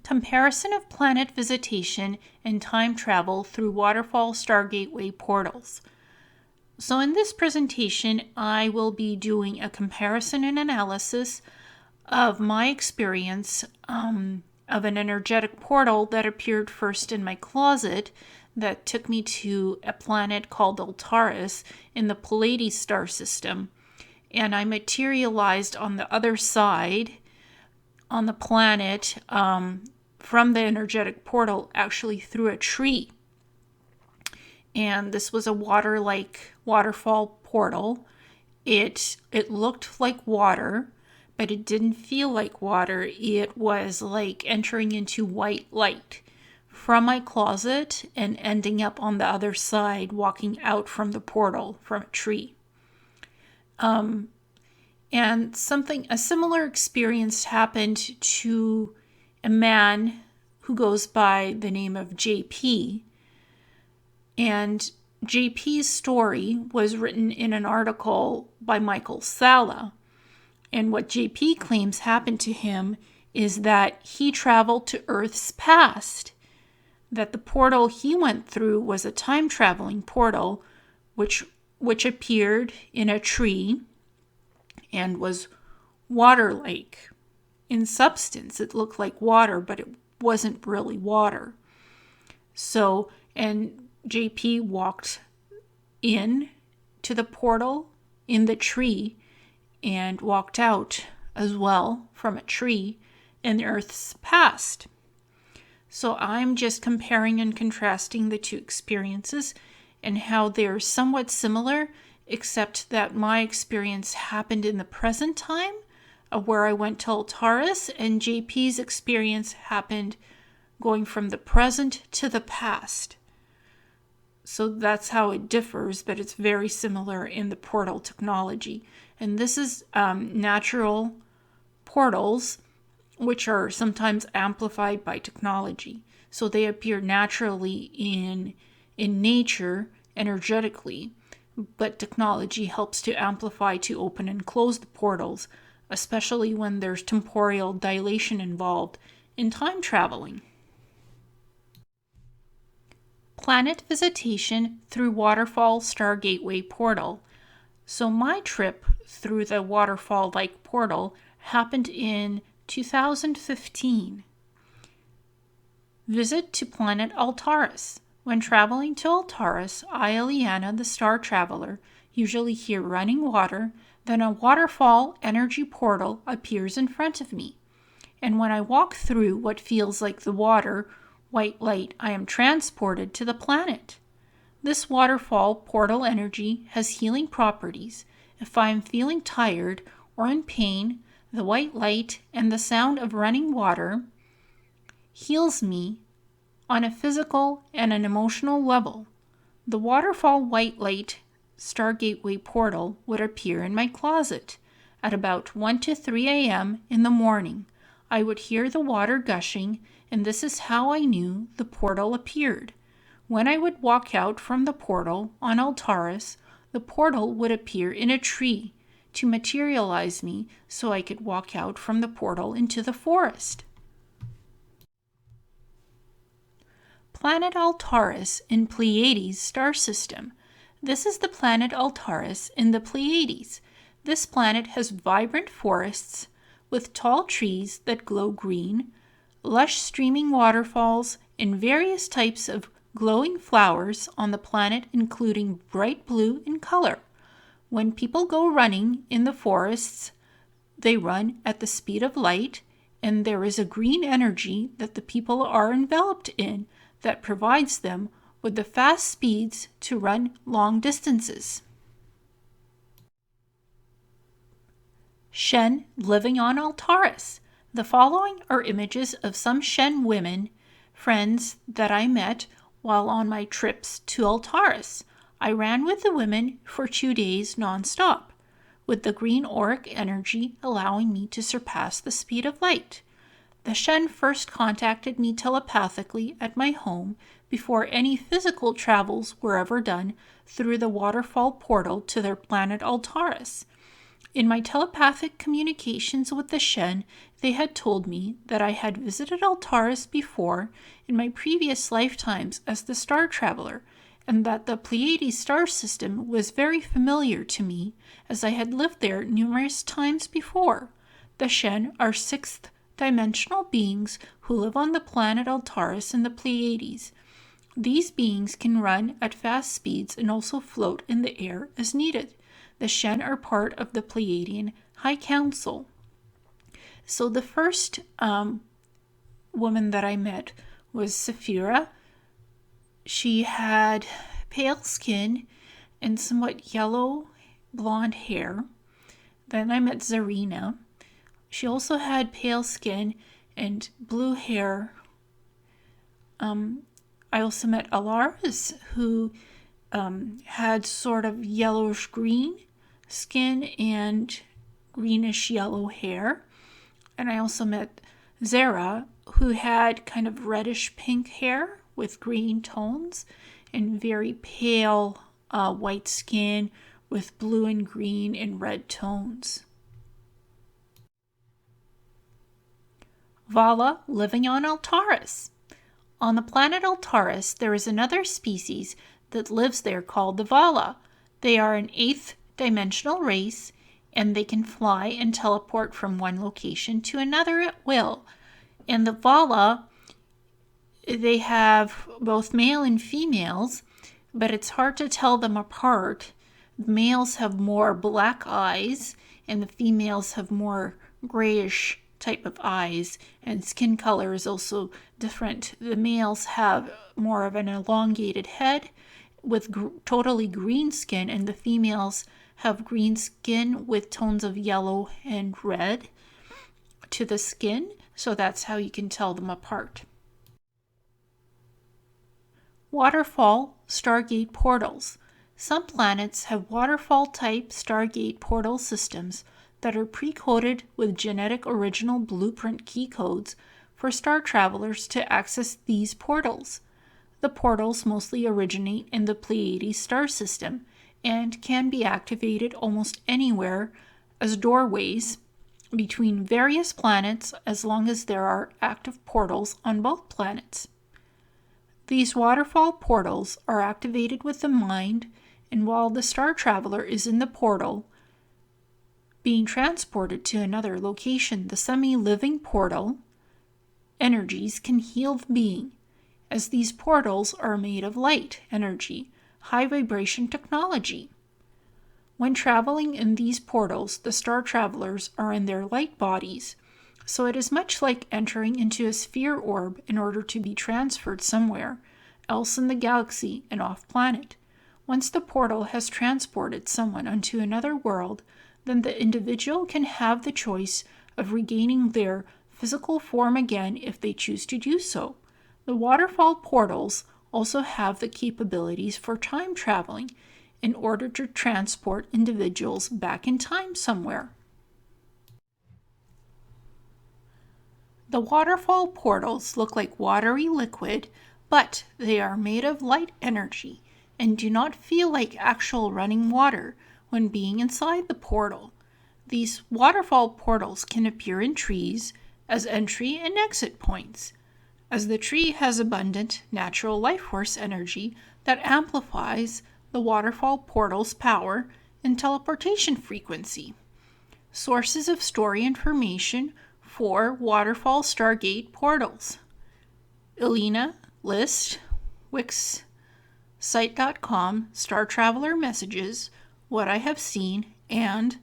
Comparison of planet visitation and time travel through Waterfall Stargate portals. So in this presentation, I will be doing a comparison and analysis of my experience of an energetic portal that appeared first in my closet that took me to a planet called Altaris in the Pleiades star system. And I materialized on the other side on the planet from the energetic portal, actually through a tree. And this was a water-like waterfall portal. It looked like water, but it didn't feel like water. It was like entering into white light from my closet and ending up on the other side, walking out from the portal from a tree. And a similar experience happened to a man who goes by the name of JP. And JP's story was written in an article by Michael Salla. And what JP claims happened to him is that he traveled to Earth's past, that the portal he went through was a time-traveling portal which appeared in a tree and was water-like. In substance, it looked like water, but it wasn't really water. So, and JP walked in to the portal in the tree and walked out as well from a tree in Earth's past. So I'm just comparing and contrasting the two experiences and how they're somewhat similar, except that my experience happened in the present time of where I went to Altaris, and JP's experience happened going from the present to the past. So that's how it differs, but it's very similar in the portal technology. And this is natural portals, which are sometimes amplified by technology. So they appear naturally in nature, energetically, but technology helps to amplify, to open and close the portals, especially when there's temporal dilation involved in time traveling. Planet visitation through Waterfall Stargate portal. So my trip through the waterfall-like portal happened in 2015. Visit to planet Altaris. When traveling to Altaris, I, Eliana, the star traveler, usually hear running water, then a waterfall energy portal appears in front of me. And when I walk through what feels like the water, white light, I am transported to the planet. This waterfall portal energy has healing properties. If I am feeling tired or in pain, the white light and the sound of running water heals me on a physical and an emotional level. The waterfall white light Stargate portal would appear in my closet at about 1 to 3 a.m. in the morning. I would hear the water gushing, and this is how I knew the portal appeared. When I would walk out from the portal on Altaris, the portal would appear in a tree to materialize me so I could walk out from the portal into the forest. Planet Altaris in Pleiades star system. This is the planet Altaris in the Pleiades. This planet has vibrant forests with tall trees that glow green, lush streaming waterfalls, and various types of glowing flowers on the planet, including bright blue in color. When people go running in the forests, they run at the speed of light, and there is a green energy that the people are enveloped in that provides them with the fast speeds to run long distances. Shen living on Altaris. The following are images of some Shen women, friends that I met while on my trips to Altaris. I ran with the women for 2 days non-stop, with the green auric energy allowing me to surpass the speed of light. The Shen first contacted me telepathically at my home before any physical travels were ever done through the waterfall portal to their planet Altaris. In my telepathic communications with the Shen, they had told me that I had visited Altaris before in my previous lifetimes as the Star Traveler, and that the Pleiades star system was very familiar to me as I had lived there numerous times before. The Shen are sixth dimensional beings who live on the planet Altaris in the Pleiades. These beings can run at fast speeds and also float in the air as needed. The Shen are part of the Pleiadian High Council. So the first woman that I met was Saphira. She had pale skin and somewhat yellow blonde hair. Then I met Zarina. She also had pale skin and blue hair. I also met Altaris, who had sort of yellowish green skin and greenish yellow hair. And I also met Zara, who had kind of reddish pink hair with green tones and very pale white skin with blue and green and red tones. Vala living on Altaris. On the planet Altaris, there is another species that lives there called the Vala. They are an 8th dimensional race, and they can fly and teleport from one location to another at will. And the Vala, they have both male and females, but it's hard to tell them apart. The males have more black eyes, and the females have more grayish type of eyes, and skin color is also different. The males have more of an elongated head with totally green skin, and the females have green skin with tones of yellow and red to the skin, so that's how you can tell them apart. Waterfall Stargate Portals. Some planets have waterfall-type Stargate portal systems that are pre-coded with genetic original blueprint key codes for star travelers to access these portals. The portals mostly originate in the Pleiades star system and can be activated almost anywhere as doorways between various planets as long as there are active portals on both planets. These waterfall portals are activated with the mind, and while the star traveler is in the portal, being transported to another location, the semi-living portal energies can heal the being, as these portals are made of light energy, high vibration technology. When traveling in these portals, the star travelers are in their light bodies, so it is much like entering into a sphere orb in order to be transferred somewhere else in the galaxy and off-planet. Once the portal has transported someone onto another world, then the individual can have the choice of regaining their physical form again if they choose to do so. The waterfall portals also have the capabilities for time traveling in order to transport individuals back in time somewhere. The waterfall portals look like watery liquid, but they are made of light energy and do not feel like actual running water when being inside the portal. These waterfall portals can appear in trees as entry and exit points, as the tree has abundant natural life force energy that amplifies the waterfall portal's power and teleportation frequency. Sources of story information for Waterfall Stargate portals: Elena List, Wixsite.com, Star Traveler Messages, What I Have Seen, and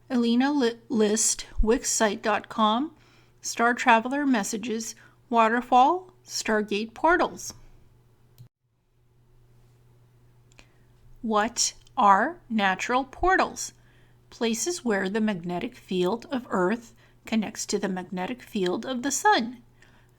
Elena List, Wixsite.com, Star Traveler Messages, Waterfall Stargate Portals. What are natural portals? Places where the magnetic field of Earth connects to the magnetic field of the Sun.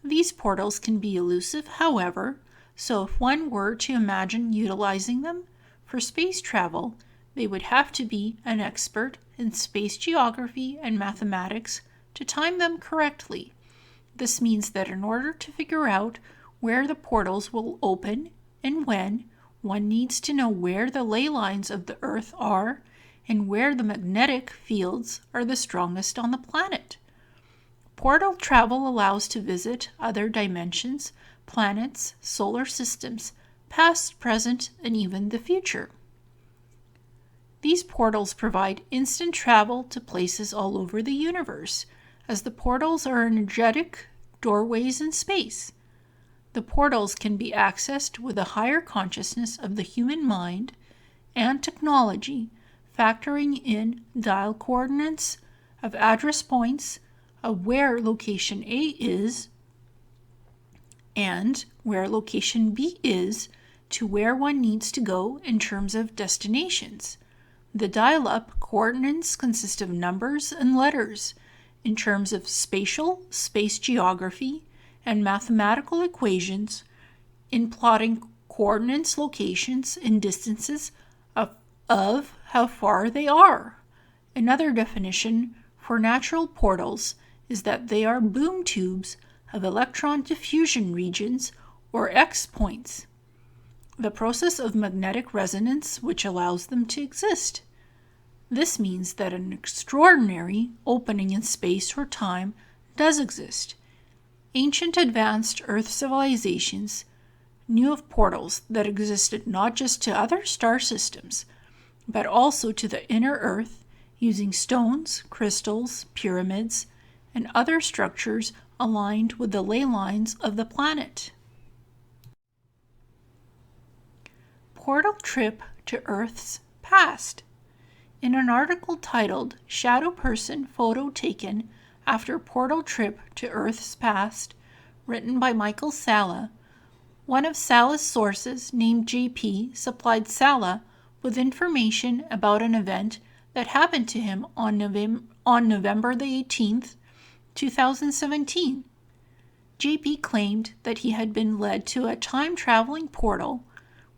These portals can be elusive, however, so if one were to imagine utilizing them for space travel, they would have to be an expert in space geography and mathematics to time them correctly. This means that in order to figure out where the portals will open and when, one needs to know where the ley lines of the Earth are and where the magnetic fields are the strongest on the planet. Portal travel allows to visit other dimensions, planets, solar systems, past, present, and even the future. These portals provide instant travel to places all over the universe, as the portals are energetic doorways in space. The portals can be accessed with a higher consciousness of the human mind and technology, factoring in dial coordinates of address points of where location A is and where location B is to where one needs to go in terms of destinations. The dial-up coordinates consist of numbers and letters in terms of spatial, space geography, and mathematical equations in plotting coordinates, locations, and distances of how far they are. Another definition for natural portals is that they are boom tubes of electron diffusion regions, or X points, the process of magnetic resonance which allows them to exist. This means that an extraordinary opening in space or time does exist. Ancient advanced Earth civilizations knew of portals that existed not just to other star systems, but also to the inner Earth, using stones, crystals, pyramids, and other structures aligned with the ley lines of the planet. Portal trip to Earth's past. In an article titled Shadow Person Photo Taken After Portal Trip to Earth's Past, written by Michael Salla, one of Salla's sources, named JP, supplied Salla with information about an event that happened to him on November the 18th, 2017. JP claimed that he had been led to a time-traveling portal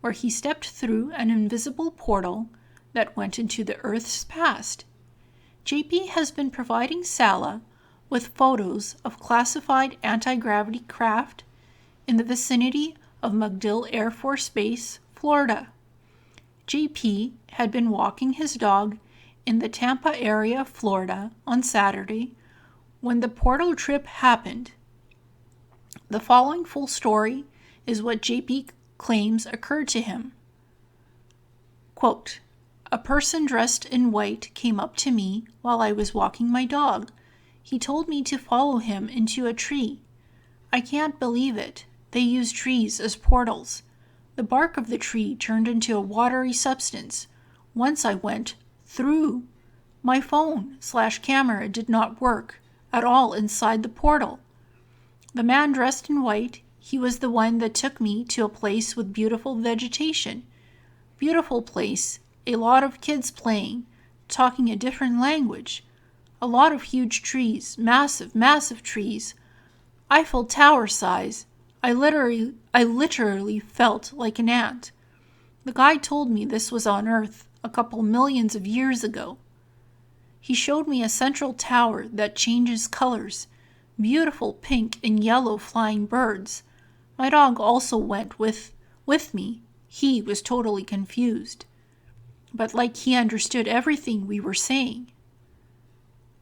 where he stepped through an invisible portal that went into the Earth's past. JP has been providing Salla with photos of classified anti-gravity craft in the vicinity of MacDill Air Force Base, Florida. JP had been walking his dog in the Tampa area of Florida on Saturday when the portal trip happened. The following full story is what JP claims occurred to him. Quote, "A person dressed in white came up to me while I was walking my dog. He told me to follow him into a tree. I can't believe it. They use trees as portals. The bark of the tree turned into a watery substance. Once I went through. My phone/camera did not work at all inside the portal. The man dressed in white, he was the one that took me to a place with beautiful vegetation. Beautiful place, a lot of kids playing, talking a different language. A lot of huge trees, massive trees. Eiffel Tower size. I literally felt like an ant. The guy told me this was on Earth a couple millions of years ago. He showed me a central tower that changes colors, beautiful pink and yellow flying birds. My dog also went with me. He was totally confused, but like he understood everything we were saying.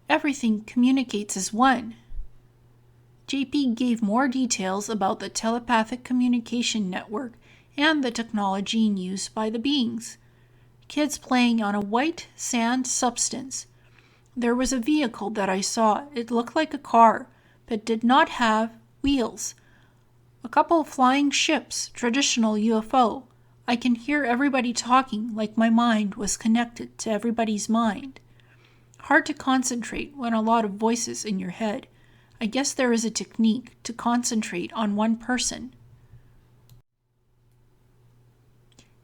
Everything communicates as one." JP gave more details about the telepathic communication network and the technology in use by the beings. Kids playing on a white sand substance. There was a vehicle that I saw. It looked like a car, but did not have wheels. A couple of flying ships, traditional UFO. I can hear everybody talking like my mind was connected to everybody's mind. Hard to concentrate when a lot of voices in your head. I guess there is a technique to concentrate on one person.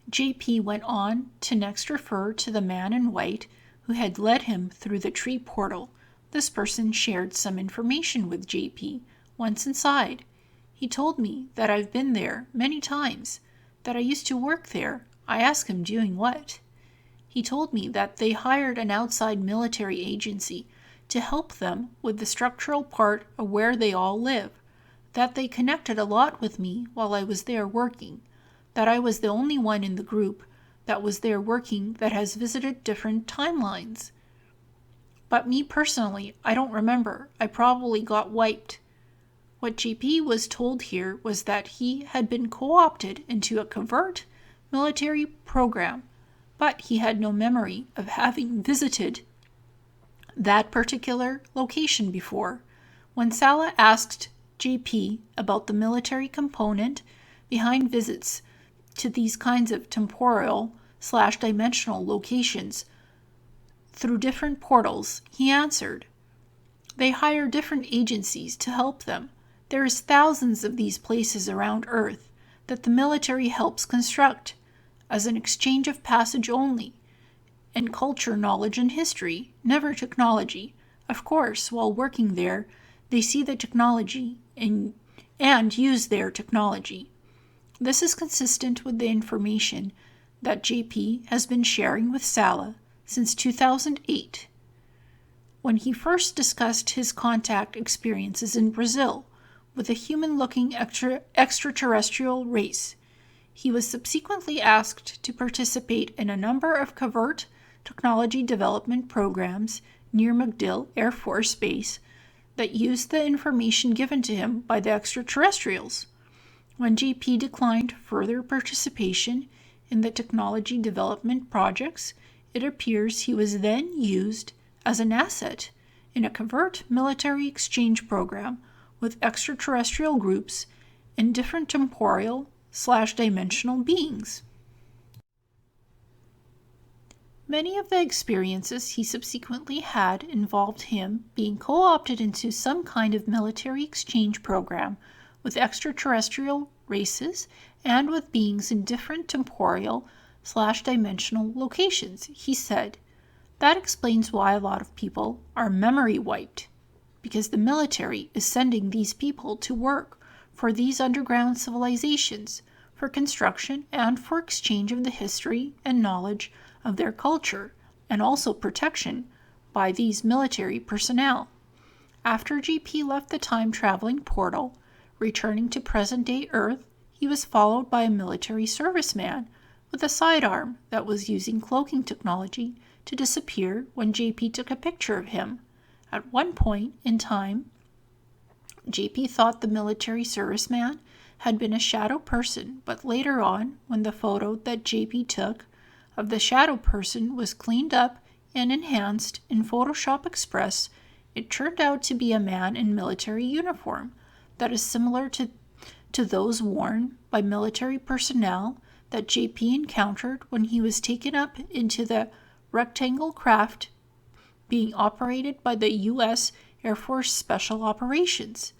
JP went on to next refer to the man in white who had led him through the tree portal. This person shared some information with JP once inside. He told me that I've been there many times, that I used to work there. I asked him doing what? He told me that they hired an outside military agency to help them with the structural part of where they all live, that they connected a lot with me while I was there working, that I was the only one in the group that was there working that has visited different timelines. But me personally, I don't remember. I probably got wiped. What JP was told here was that he had been co-opted into a covert military program, but he had no memory of having visited that particular location before. When Salla asked JP about the military component behind visits to these kinds of temporal/dimensional locations through different portals, he answered, "They hire different agencies to help them. There's thousands of these places around Earth that the military helps construct as an exchange of passage only, and culture, knowledge, and history, never technology. Of course, while working there, they see the technology and use their technology." This is consistent with the information that JP has been sharing with Salla since 2008, when he first discussed his contact experiences in Brazil with a human-looking extraterrestrial race. He was subsequently asked to participate in a number of covert technology development programs near MacDill Air Force Base that used the information given to him by the extraterrestrials. When JP declined further participation in the technology development projects, it appears he was then used as an asset in a covert military exchange program with extraterrestrial groups and different temporal/dimensional beings. Many of the experiences he subsequently had involved him being co-opted into some kind of military exchange program with extraterrestrial races and with beings in different temporal/dimensional locations. He said, "That explains why a lot of people are memory wiped, because the military is sending these people to work for these underground civilizations, for construction and for exchange of the history and knowledge of their culture, and also protection by these military personnel." After JP left the time-traveling portal, returning to present-day Earth, he was followed by a military serviceman with a sidearm that was using cloaking technology to disappear when JP took a picture of him. At one point in time, JP thought the military serviceman had been a shadow person, but later on, when the photo that JP took of the shadow person was cleaned up and enhanced in Photoshop Express, it turned out to be a man in military uniform that is similar to those worn by military personnel that JP encountered when he was taken up into the rectangle craft being operated by the U.S. Air Force Special Operations.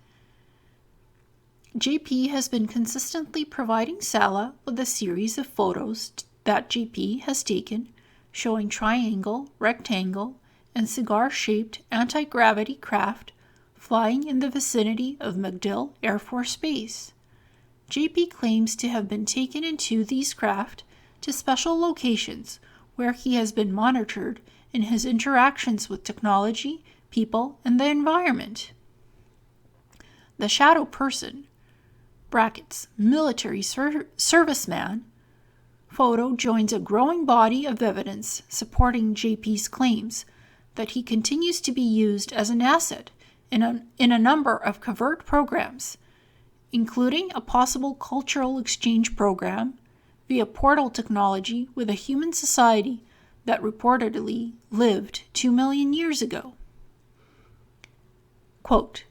JP has been consistently providing Salla with a series of photos that JP has taken showing triangle, rectangle, and cigar-shaped anti-gravity craft flying in the vicinity of MacDill Air Force Base. JP claims to have been taken into these craft to special locations where he has been monitored in his interactions with technology, people, and the environment. The shadow person (military serviceman) photo joins a growing body of evidence supporting JP's claims that he continues to be used as an asset in a number of covert programs, including a possible cultural exchange program via portal technology with a human society that reportedly lived 2 million years ago. Quote,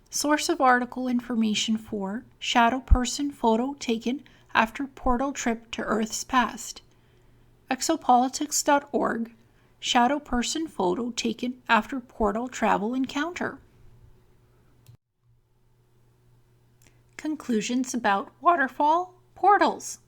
source of article information for shadow person photo taken after portal trip to Earth's past. Exopolitics.org, shadow person photo taken after portal travel encounter. Conclusions about Waterfall Portals.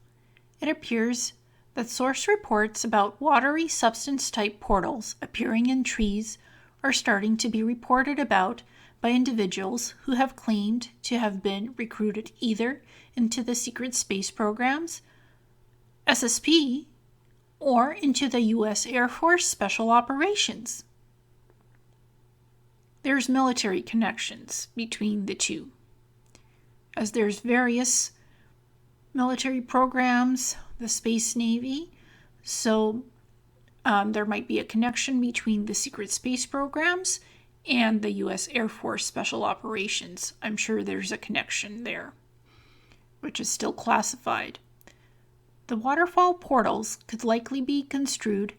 It appears that source reports about watery substance-type portals appearing in trees are starting to be reported about by individuals who have claimed to have been recruited either into the secret space programs, SSP, or into the U.S. Air Force Special Operations. There's military connections between the two, as there's various military programs, the Space Navy. So there might be a connection between the secret space programs and the U.S. Air Force Special Operations. I'm sure there's a connection there, which is still classified. The Waterfall Portals could likely be construed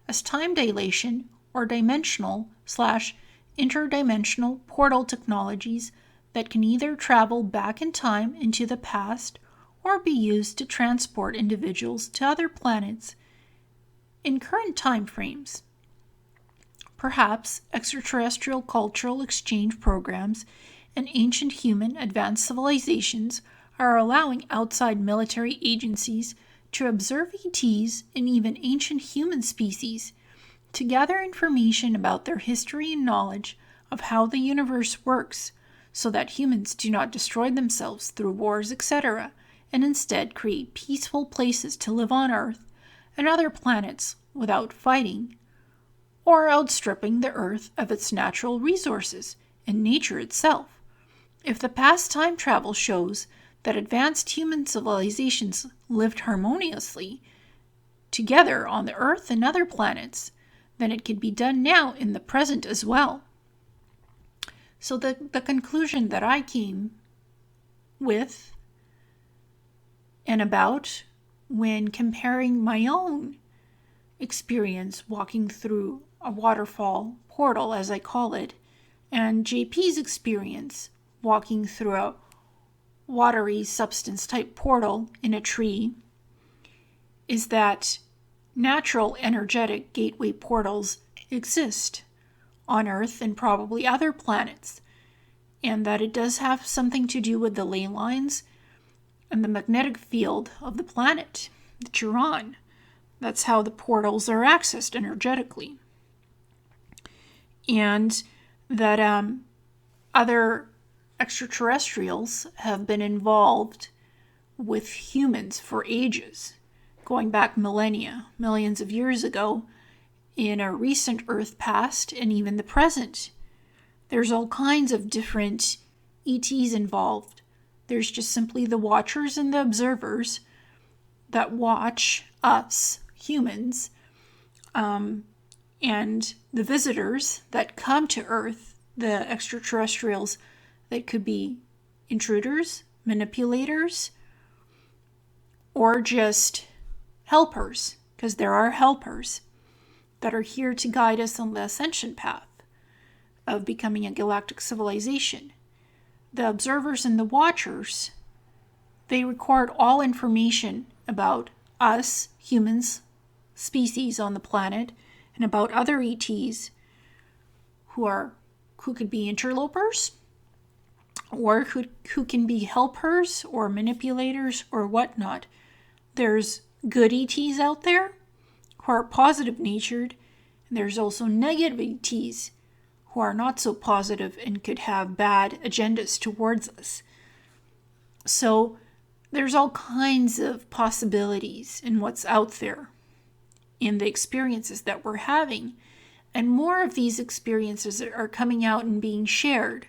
as time dilation or dimensional/interdimensional portal technologies that can either travel back in time into the past or be used to transport individuals to other planets in current time frames. Perhaps extraterrestrial cultural exchange programs and ancient human advanced civilizations are allowing outside military agencies to observe ETs and even ancient human species to gather information about their history and knowledge of how the universe works so that humans do not destroy themselves through wars, etc., and instead create peaceful places to live on Earth and other planets without fighting or outstripping the Earth of its natural resources and nature itself. If the past time travel shows that advanced human civilizations lived harmoniously together on the Earth and other planets, then it could be done now in the present as well. So the conclusion that I came with and about when comparing my own experience walking through a waterfall portal, as I call it, and JP's experience walking through a watery substance type portal in a tree, is that natural energetic gateway portals exist on Earth and probably other planets, and that it does have something to do with the ley lines and the magnetic field of the planet that you're on. That's how the portals are accessed energetically. And that other extraterrestrials have been involved with humans for ages, going back millennia, millions of years ago, in a recent Earth past and even the present. There's all kinds of different ETs involved. There's just simply the watchers and the observers that watch us, humans, and the visitors that come to Earth, the extraterrestrials that could be intruders, manipulators, or just helpers, because there are helpers that are here to guide us on the ascension path of becoming a galactic civilization. The observers and the watchers, they record all information about us, humans, species on the planet, and about other ETs who could be interlopers, or who can be helpers or manipulators or whatnot. There's good ETs out there who are positive natured, and there's also negative ETs who are not so positive and could have bad agendas towards us. So there's all kinds of possibilities in what's out there in the experiences that we're having, and more of these experiences are coming out and being shared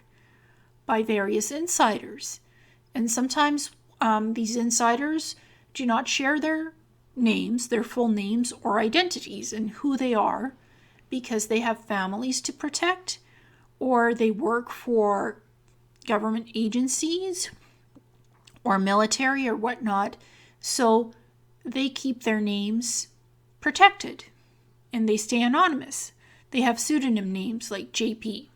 by various insiders. And sometimes these insiders do not share their names, their full names or identities and who they are, because they have families to protect, or they work for government agencies or military or whatnot. So they keep their names protected and they stay anonymous. They have pseudonym names like JP.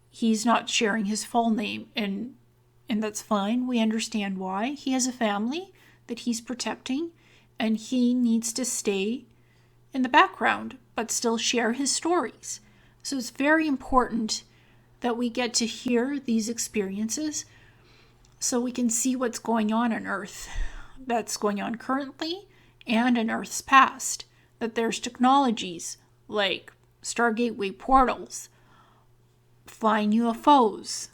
He's not sharing his full name, and that's fine. We understand why. He has a family that he's protecting, and he needs to stay in the background but still share his stories. So it's very important that we get to hear these experiences so we can see what's going on Earth, that's going on currently and in Earth's past. That there's technologies like Stargate way portals, flying UFOs,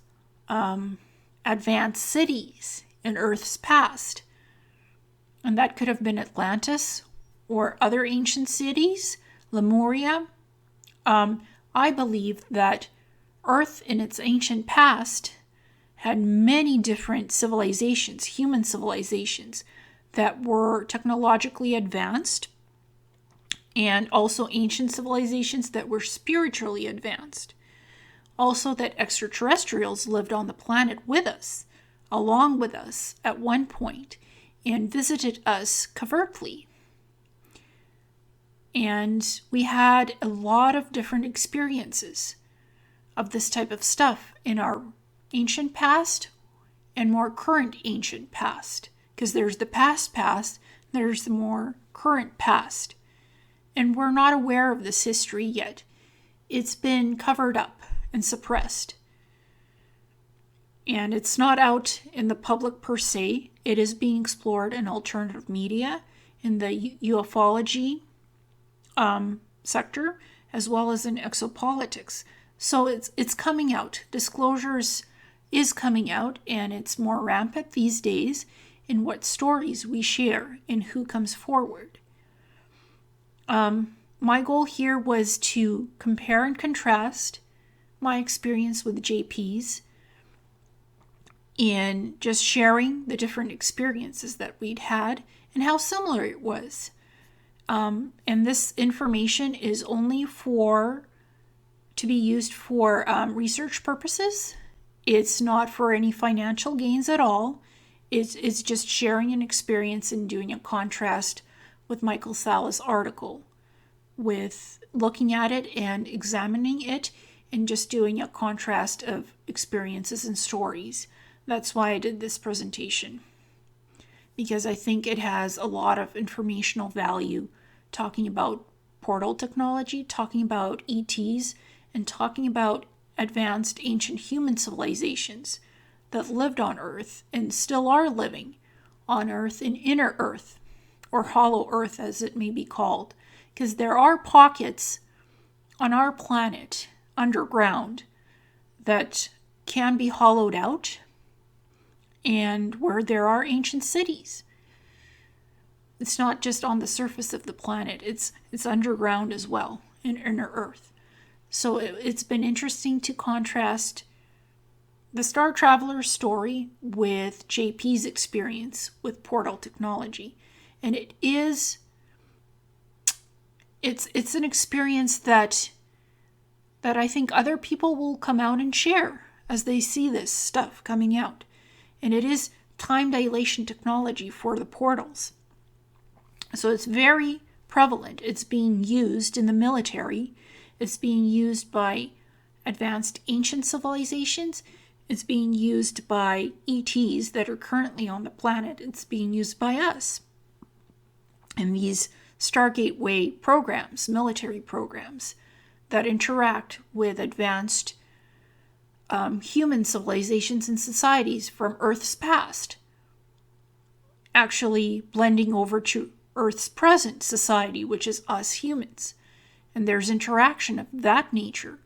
advanced cities in Earth's past. And that could have been Atlantis or other ancient cities, Lemuria. I believe that Earth in its ancient past had many different civilizations, human civilizations, that were technologically advanced, and also ancient civilizations that were spiritually advanced. Also, that extraterrestrials lived on the planet with us, along with us at one point, and visited us covertly. And we had a lot of different experiences of this type of stuff in our ancient past and more current ancient past. Because there's the past, there's the more current past. And we're not aware of this history yet. It's been covered up and suppressed. And it's not out in the public per se. It is being explored in alternative media, in the ufology sector, as well as in exopolitics. So it's coming out. Disclosures is coming out, and it's more rampant these days in what stories we share and who comes forward. My goal here was to compare and contrast my experience with JP's and just sharing the different experiences that we'd had and how similar it was. And this information is only to be used for research purposes. It's not for any financial gains at all. It's just sharing an experience and doing a contrast with Michael Salla's article, with looking at it and examining it and just doing a contrast of experiences and stories. That's why I did this presentation, because I think it has a lot of informational value, talking about portal technology, talking about ETs, and talking about advanced ancient human civilizations that lived on Earth and still are living on Earth, in inner Earth, or hollow Earth as it may be called, because there are pockets on our planet underground that can be hollowed out, and where there are ancient cities. It's not just on the surface of the planet, it's underground as well, in inner Earth. So it's been interesting to contrast the Star Traveler's story with JP's experience with portal technology. And it's an experience that I think other people will come out and share as they see this stuff coming out. And it is time dilation technology for the portals. So it's very prevalent. It's being used in the military. It's being used by advanced ancient civilizations. It's being used by ETs that are currently on the planet. It's being used by us in these Stargate Way programs, military programs that interact with advanced human civilizations and societies from Earth's past, actually blending over to Earth's present society, which is us humans. And there's interaction of that nature.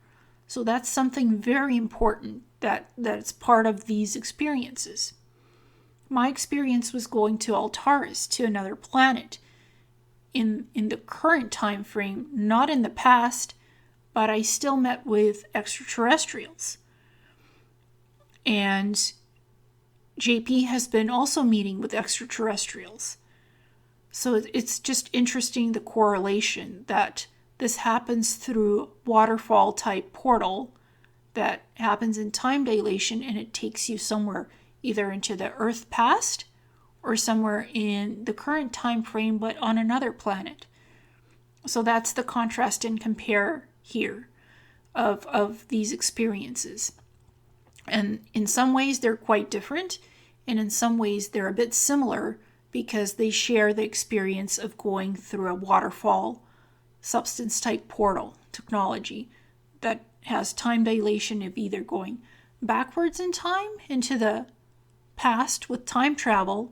So that's something very important that's part of these experiences. My experience was going to Altaris, to another planet, in the current time frame, not in the past, but I still met with extraterrestrials. And JP has been also meeting with extraterrestrials. So it's just interesting, the correlation that this happens through waterfall type portal that happens in time dilation, and it takes you somewhere either into the Earth past or somewhere in the current time frame, but on another planet. So that's the contrast and compare here of these experiences. And in some ways they're quite different, and in some ways they're a bit similar, because they share the experience of going through a waterfall substance type portal technology that has time dilation of either going backwards in time into the past with time travel,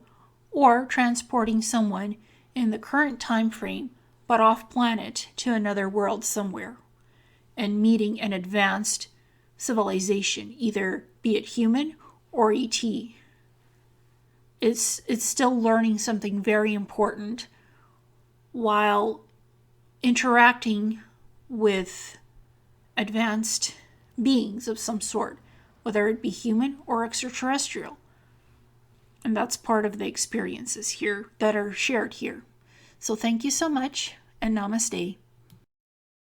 or transporting someone in the current time frame but off planet to another world somewhere and meeting an advanced civilization, either be it human or ET. It's still learning something very important while interacting with advanced beings of some sort, whether it be human or extraterrestrial. And that's part of the experiences here that are shared here. So thank you so much, and namaste.